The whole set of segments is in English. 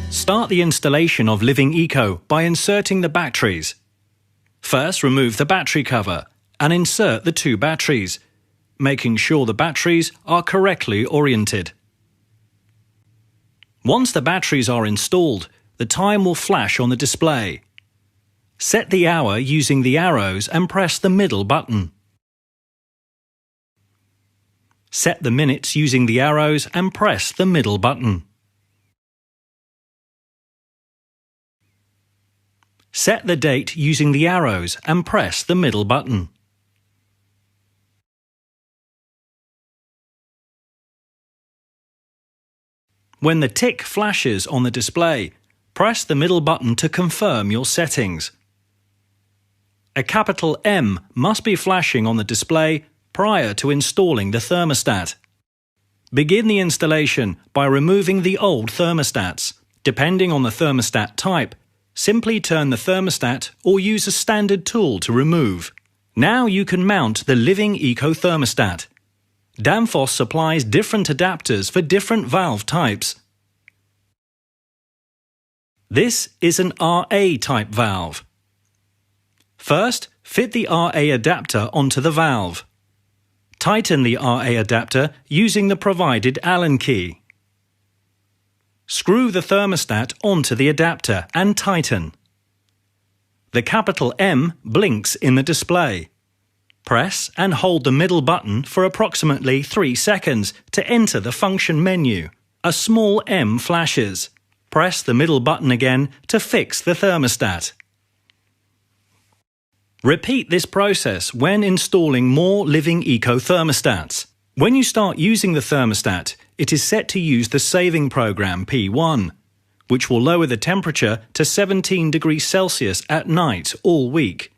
Start the installation of Living Eco by inserting the batteries. First, remove the battery cover and insert the 2 batteries, making sure the batteries are correctly oriented. Once the batteries are installed, the time will flash on the display. Set the hour using the arrows and press the middle button. Set the minutes using the arrows and press the middle button. Set the date using the arrows and press the middle button. When the tick flashes on the display, press the middle button to confirm your settings. A capital M must be flashing on the display prior to installing the thermostat. Begin the installation by removing the old thermostats. Depending on the thermostat type, simply turn the thermostat or use a standard tool to remove. Now you can mount the Living Eco thermostat. Danfoss supplies different adapters for different valve types. This is an RA type valve. First, fit the RA adapter onto the valve. Tighten the RA adapter using the provided Allen key. Screw the thermostat onto the adapter and tighten. The capital M blinks in the display. Press and hold the middle button for approximately 3 seconds to enter the function menu. A small M flashes. Press the middle button again to fix the thermostat. Repeat this process when installing more Living Eco thermostats. When you start using the thermostat, it is set to use the saving program P1, which will lower the temperature to 17 degrees Celsius at night all week.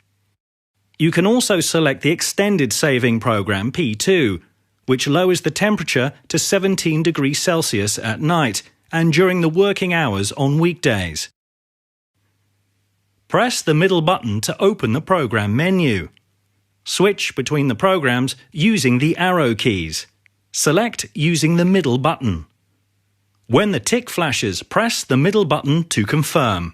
You can also select the extended saving program P2, which lowers the temperature to 17 degrees Celsius at night and during the working hours on weekdays. Press the middle button to open the program menu. Switch between the programs using the arrow keys. Select using the middle button. When the tick flashes, press the middle button to confirm.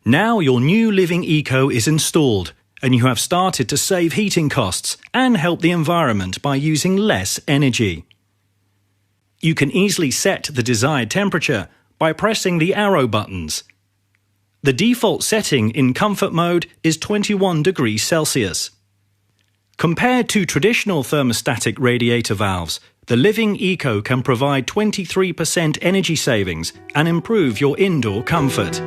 Now your new Living Eco is installed and you have started to save heating costs and help the environment by using less energy. You can easily set the desired temperature by pressing the arrow buttons. The default setting in comfort mode is 21 degrees Celsius. Compared to traditional thermostatic radiator valves, the Living Eco can provide 23% energy savings and improve your indoor comfort.